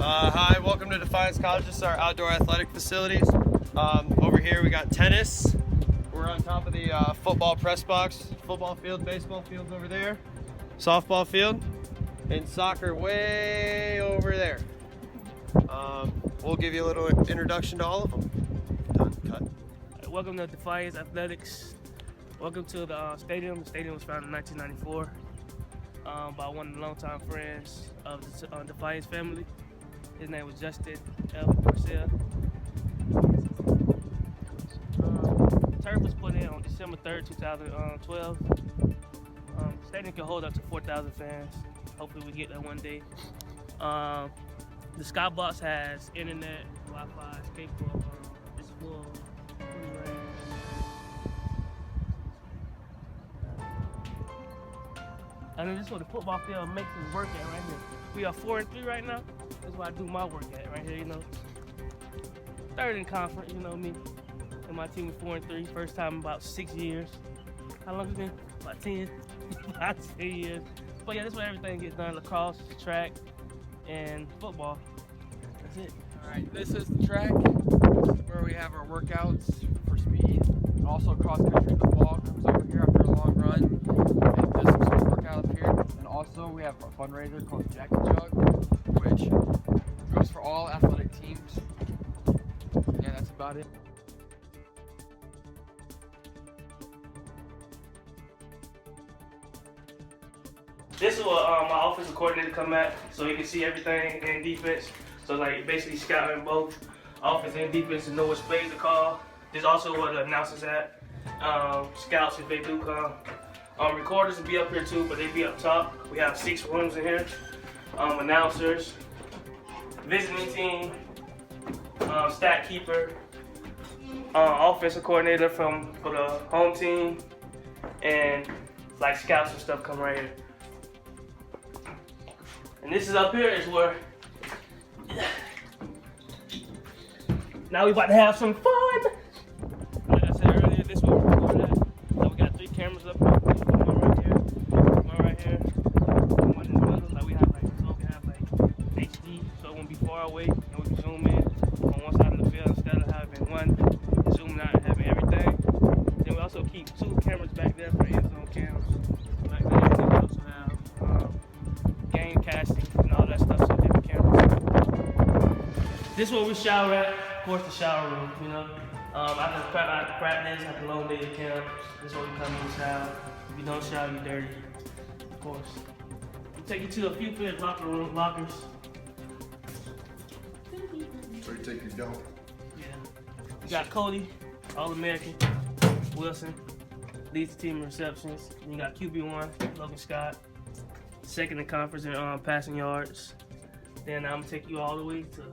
Hi, welcome to Defiance College. This is our outdoor athletic facilities. Over here we got tennis. We're on top of the football press box, football field, baseball fields over there, softball field, and soccer way over there. We'll give you a little introduction to all of them. Done, cut. Welcome to Defiance Athletics. Welcome to the stadium. The stadium was founded in 1994 by one of the longtime friends of the Defiance family. His name was Justin F. Garcia. Turf was put in on December 3rd, 2012. The stadium can hold up to 4,000 fans. Hopefully we get that one day. The skybox has internet, Wi-Fi, skateboard, it's full. And then this is what the football field makes us work at right here. We are 4-3 right now. That's where I do my work at right here, you know. Third in conference, you know me. And my team is 4-3. First time in about 6 years. How long has it been? About 10. About 10 years. But yeah, that's where everything gets done. Lacrosse, track, and football. That's it. Alright, this is the track. This is where we have our workouts for speed. And also cross country in the fall comes over here after a long run. And does some speed workout up here. And also we have a fundraiser called Jack and Jug, which goes for all athletic teams. Yeah, that's about it. This is what my offensive coordinator come at, so he can see everything in defense. So like basically scouting both offense and defense to know which plays to call. This is also where the announcers at. Scouts if they do come. Recorders will be up here too, but they be up top. We have 6 rooms in here. Announcers, visiting team, stat keeper, offensive coordinator for the home team, and like scouts and stuff come right here. And this is up here is where now we about to have some fun. Like I said earlier, this is where we're recording at. So we got 3 cameras up here. One right here, one right here, one in the middle. Like we have so we can have HD, so it won't be far away, and we can zoom in on one side of the field instead of having one zooming out and having everything. Then we also keep 2 cameras back there for end zone cams. Like that. And we also have game casting and all that stuff, so different cameras. This is where we shower at, of course the shower room, you know. After practice, after long day of camp, this is where we come in and shower. If you don't shower, you're dirty, of course. We'll take you to a few players' lockers. So you take your dump. Yeah. You got Cody, All-American, Wilson, leads the team in receptions. And you got QB1, Logan Scott, second in conference in passing yards. Then I'm gonna take you all the way to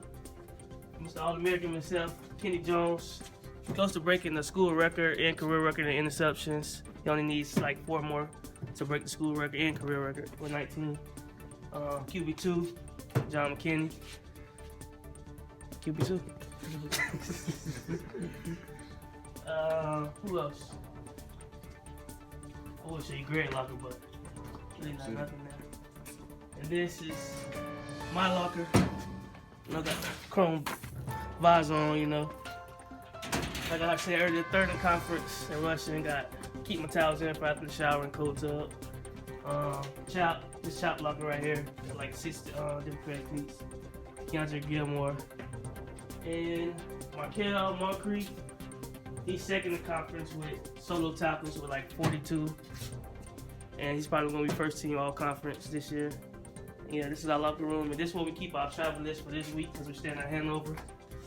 Mr. All-American himself, Kenny Jones. Close to breaking the school record and career record in interceptions. He only needs like 4 more to break the school record and career record with 19. QB2, John McKinney. QB2. Who else? I would say Greg locker, but really not nothing there. And this is my locker. I got chrome visor on, you know. Like I said earlier, third in conference in rushing. Got keep my towels in for after the shower and cold tub. This chop locker right here. Got like 6 different pair of cleats. Keandre Gilmore. And Markel Moncrief. He's second in conference with solo tackles with like 42. And he's probably gonna be first team all conference this year. Yeah, this is our locker room, and this is where we keep our travel list for this week because we're staying at Hanover.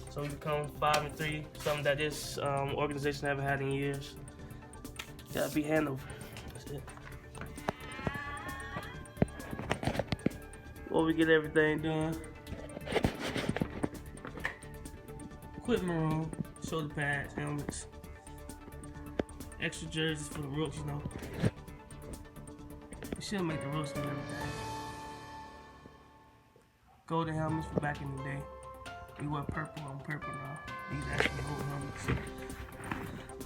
So we become 5-3, something that this organization haven't had in years. Gotta be Hanover. That's it. Before we get everything done, equipment room, shoulder pads, helmets, extra jerseys for the rooks, you know. We should make the rooks and everything. Golden helmets for back in the day. We wear purple on purple now. These actually old helmets.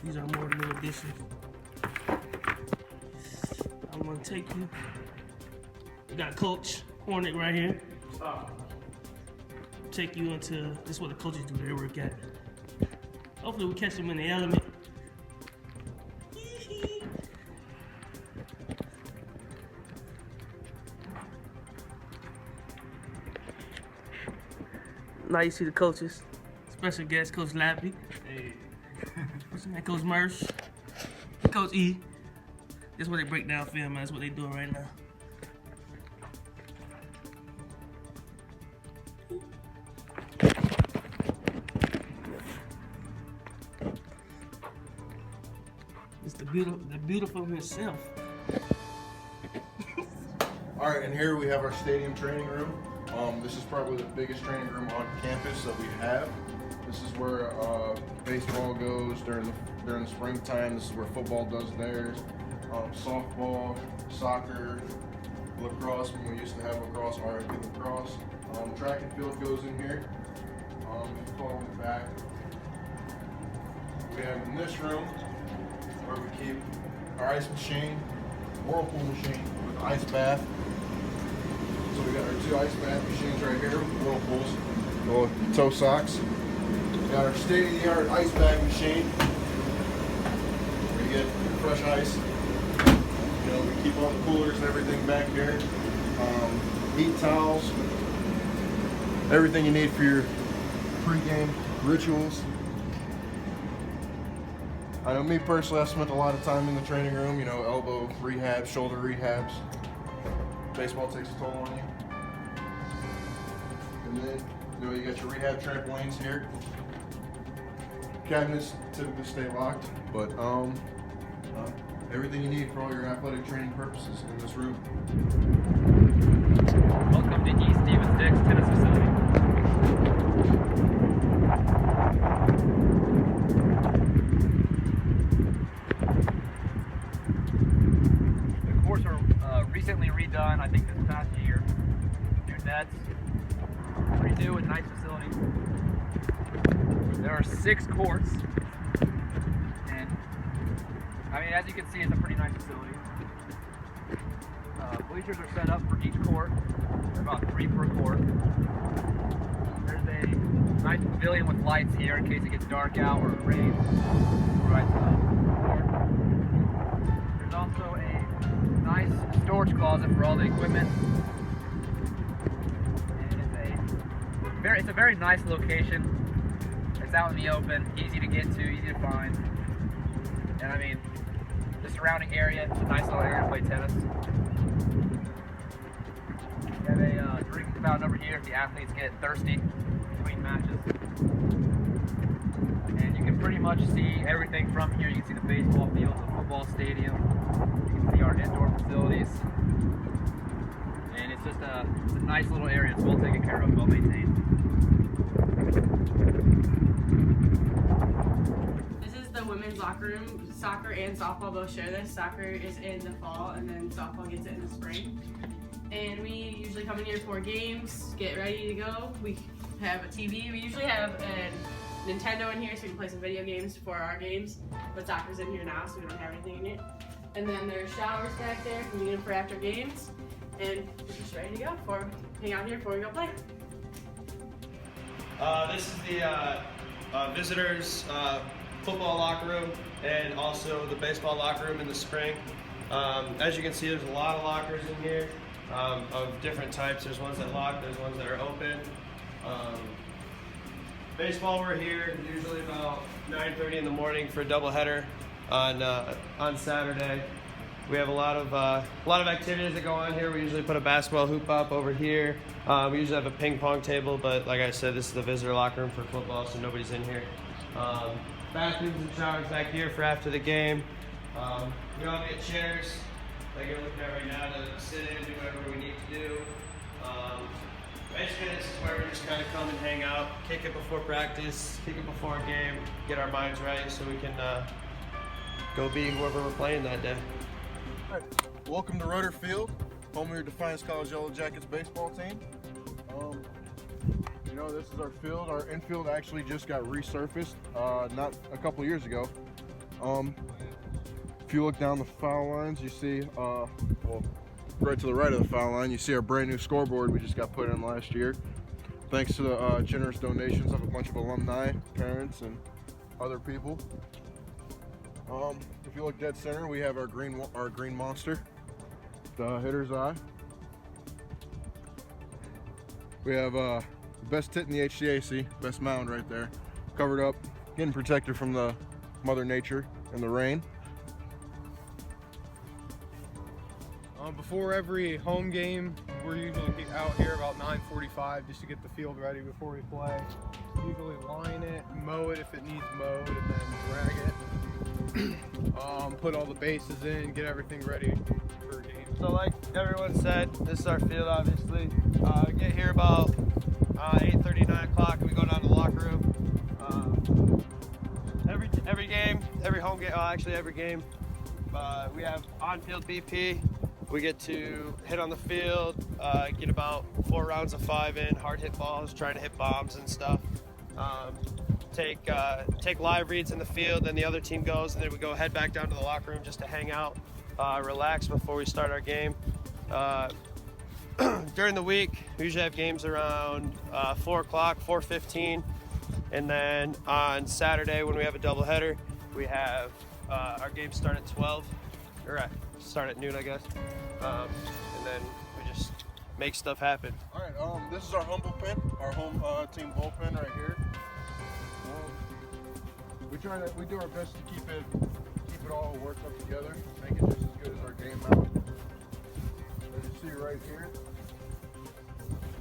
These are more new editions. I'm gonna take you. We got Coach Hornick right here. take you into this is what the coaches do their work at. Hopefully we catch them in the element. Now you see the coaches. Special guest, Coach Lappy. Hey. Coach Mersh. Coach E. That's where they break down film, man. That's what they doing right now. It's the beautiful himself. All right, and here we have our stadium training room. This is probably the biggest training room on campus that we have. This is where baseball goes during the springtime. This is where football does theirs. Softball, soccer, lacrosse when we used to have lacrosse, RIP lacrosse. Track and field goes in here. If you follow in the back, we have in this room where we keep our ice machine, whirlpool machine with ice bath. So we got our 2 ice bath machines right here, whirlpools, little toe socks. We got our state-of-the-art ice bag machine where you get fresh ice. You know, we keep all the coolers and everything back here. Heat towels, everything you need for your pre-game rituals. I know me personally, I've spent a lot of time in the training room, you know, elbow rehabs, shoulder rehabs. Baseball takes a toll on you. And then, you know, you got your rehab trampolines here. Cabinets typically stay locked, but everything you need for all your athletic training purposes in this room. Welcome to East Stevens Dick's tennis facility. The courts were recently redone, I think this past year. New nets, pretty new and nice facility. There are 6 courts, and I mean, as you can see, it's a pretty nice facility. Bleachers are set up for each court. There are about 3 per court. There's a nice pavilion with lights here in case it gets dark out or it rains. Right court. There's also a nice storage closet for all the equipment. And it's a very nice location. It's out in the open, easy to get to, easy to find. And I mean, the surrounding area, it's a nice little area to play tennis. We have a drinking fountain over here if the athletes get thirsty between matches. And you can pretty much see everything from here. You can see the baseball field, the football stadium. You can see our indoor facilities. And it's just it's a nice little area. It's well taken care of, well maintained. Women's locker room. Soccer and softball both share this. Soccer is in the fall and then softball gets it in the spring. And we usually come in here for games, get ready to go. We have a TV. We usually have a Nintendo in here so we can play some video games for our games. But soccer's in here now so we don't have anything in it. And then there's showers back there. We need them for after games. And we're just ready to go for hang out here before we go play. This is the visitors football locker room and also the baseball locker room in the spring. As you can see, there's a lot of lockers in here of different types. There's ones that lock, there's ones that are open. Baseball, we're here usually about 9:30 in the morning for a doubleheader on Saturday. We have a lot of activities that go on here. We usually put a basketball hoop up over here. We usually have a ping pong table, but like I said, this is the visitor locker room for football, so nobody's in here. Bathrooms and showers back here for after the game. We all get chairs like you're looking at right now to sit in, do whatever we need to do. Basically, this is where we just kind of come and hang out, kick it before practice, kick it before a game, get our minds right so we can go be whoever we're playing that day. All right. Welcome to Rudder Field, home of your Defiance College Yellow Jackets baseball team. You know, this is our field. Our infield actually just got resurfaced not a couple years ago. If you look down the foul lines, you see, well, right to the right of the foul line, you see our brand new scoreboard we just got put in last year. thanks to the generous donations of a bunch of alumni, parents, and other people. If you look dead center, we have our green monster, the hitter's eye. We have the best tit in the HCAC, best mound right there, covered up, getting protected from the Mother Nature and the rain. Before every home game, we're usually out here about 9:45 just to get the field ready before we play. Usually line it, mow it if it needs mowed, and then drag it. Put all the bases in, get everything ready for a game. So like everyone said, this is our field obviously. We get here about 8:30, 9 o'clock, and we go down to the locker room. Every game, every home game, actually every game, we have on-field BP. We get to hit on the field, get about 4 rounds of 5 in, hard hit balls, trying to hit bombs and stuff. Take live reads in the field, then the other team goes, and then we go head back down to the locker room just to hang out, relax before we start our game. During the week, we usually have games around 4 o'clock, 4:15, and then on Saturday when we have a doubleheader, we have our games start at 12, or start at noon, I guess, and then we just make stuff happen. All right, this is our home bullpen, our home team bullpen right here. We do our best to keep it all worked up together, make it just as good as our game mound. As you see right here,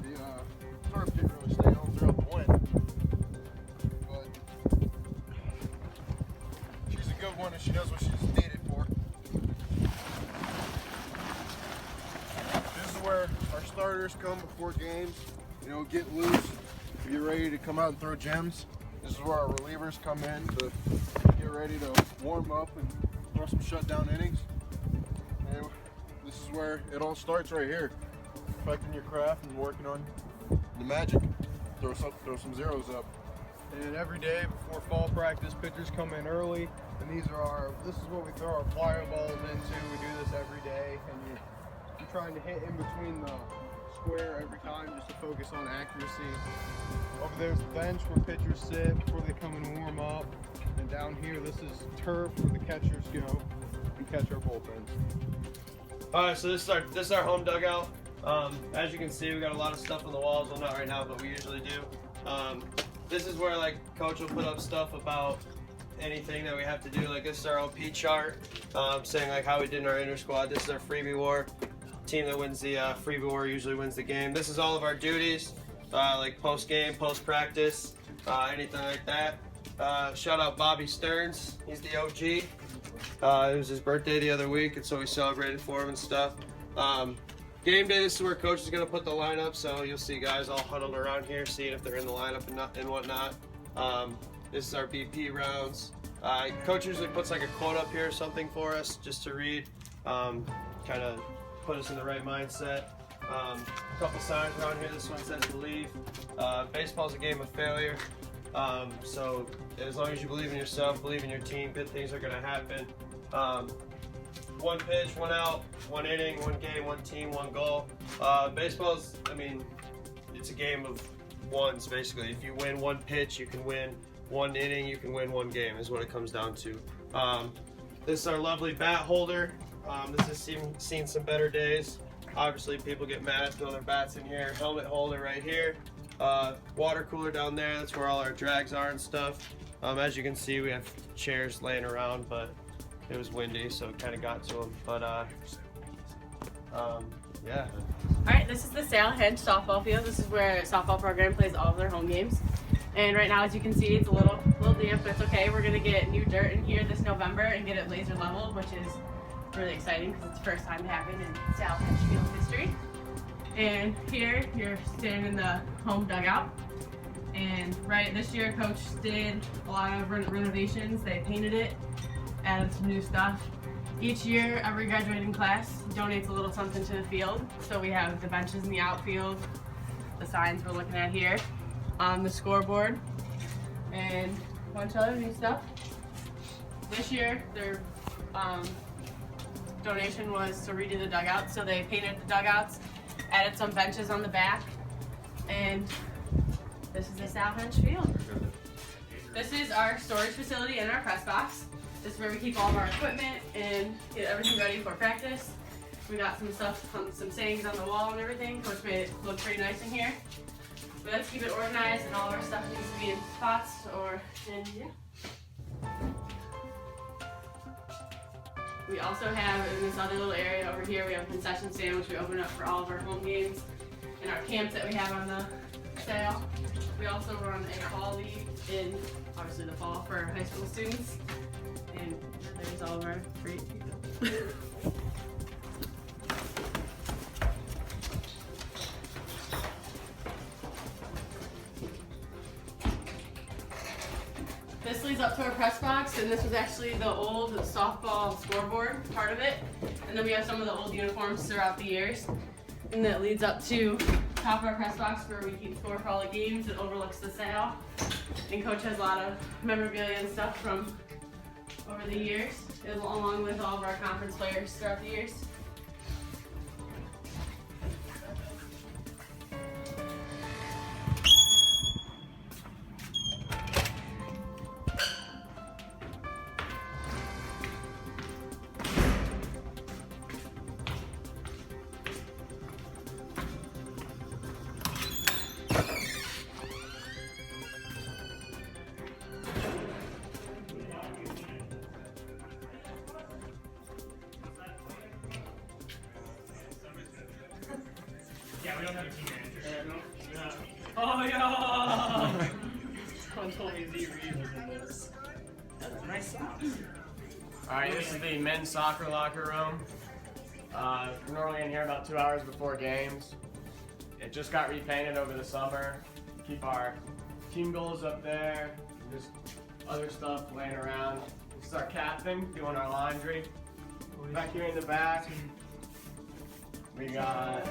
the turf didn't really stay home throughout the wind, but she's a good one and she knows what she's needed for. This is where our starters come before games, get loose, get ready to come out and throw gems. This is where our relievers come in to get ready to warm up and throw some shutdown innings. And this is where it all starts right here. Perfecting your craft and working on the magic. Throw some zeros up. And every day before fall practice, pitchers come in early, and this is what we throw our flyer balls into. We do this every day, and you're trying to hit in between the square every time just to focus on accuracy. Over there's the bench where pitchers sit before they come and warm up, and down here this is turf where the catchers go and catch our bullpens. All right, so this is our home dugout. As you can see, we got a lot of stuff on the walls. Well, not right now, but we usually do. This is where coach will put up stuff about anything that we have to do. Like this is our OP chart, saying how we did in our inter squad. This is our freebie war. Team that wins the freebie war usually wins the game. This is all of our duties, like post game, post practice, anything like that. Shout out Bobby Stearns, he's the OG. It was his birthday the other week, and so we celebrated for him and stuff. Game day, this is where coach is going to put the lineup, so you'll see guys all huddled around here seeing if they're in the lineup and whatnot. This is our BP rounds. Coach usually puts a quote up here or something for us just to read, kind of put us in the right mindset. A couple signs around here. This one says believe. Baseball's a game of failure. So as long as you believe in yourself, believe in your team, good things are going to happen. One pitch, one out, one inning, one game, one team, one goal. Baseball's, it's a game of ones basically. If you win one pitch, you can win one inning, you can win one game is what it comes down to. This is our lovely bat holder. This has seen some better days. Obviously people get mad if their bats in here. Helmet holder right here. Water cooler down there, that's where all our drags are and stuff. As you can see, we have chairs laying around, but it was windy, so it kind of got to them. But yeah. Alright, this is the Sale Hedge softball field. This is where softball program plays all of their home games. And right now, as you can see, it's a little damp, but it's okay. We're gonna get new dirt in here this November and get it laser level, which is really exciting because it's the first time to happen in Sale Hedge field history. And here, you're standing in the home dugout. And this year, Coach did a lot of renovations. They painted it, added some new stuff. Each year, every graduating class donates a little something to the field. So we have the benches in the outfield, the signs we're looking at here, the scoreboard, and a bunch of other new stuff. This year, their donation was to redo the dugouts. So they painted the dugouts, added some benches on the back, and This is the South Bench Field. This is our storage facility and our press box. This is where we keep all of our equipment and get everything ready for practice. We got some stuff, some sayings on the wall and everything, which made it look pretty nice in here. We like to keep it organized and all of our stuff needs to be in spots We also have in this other little area over here, we have a concession stand which we open up for all of our home games and our camps that we have on the sale. We also run a fall league in, obviously, the fall for high school students. And there's all of our free people. This leads up to our press box, and this was actually the old softball scoreboard part of it. And then we have some of the old uniforms throughout the years. And that leads up to top of our press box where we keep score for all the games. It overlooks the sale. And Coach has a lot of memorabilia and stuff from over the years, along with all of our conference players throughout the years. Yeah, we don't have a team manager. No. Oh, yeah! Someone told me Z Reed was in this. That's nice socks. Alright, this is the men's soccer locker room. We're normally in here about 2 hours before games. It just got repainted over the summer. Keep our team goals up there. Just other stuff laying around. This is our captain doing our laundry. Back here in the back, we got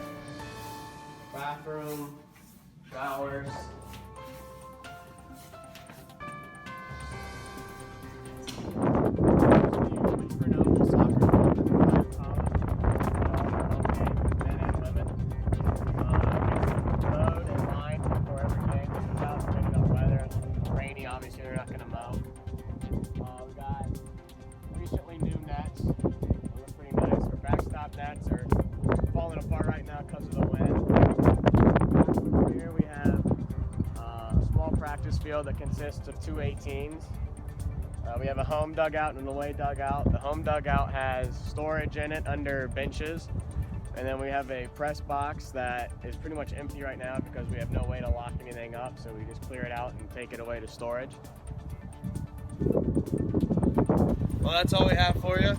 bathroom, showers. Obviously, they're not going to mow. We got recently new nets. They look pretty nice. Our backstop nets are falling apart right now because of the wind. Over here we have a small practice field that consists of two 18s. We have a home dugout and an away dugout. The home dugout has storage in it under benches. And then we have a press box that is pretty much empty right now because we have no way to lock anything up, so we just clear it out and take it away to storage. Well, that's all we have for you.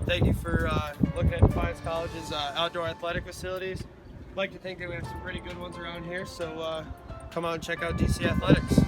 Thank you for looking at Defiance College's outdoor athletic facilities. I'd like to think that we have some pretty good ones around here, so come out and check out DC Athletics.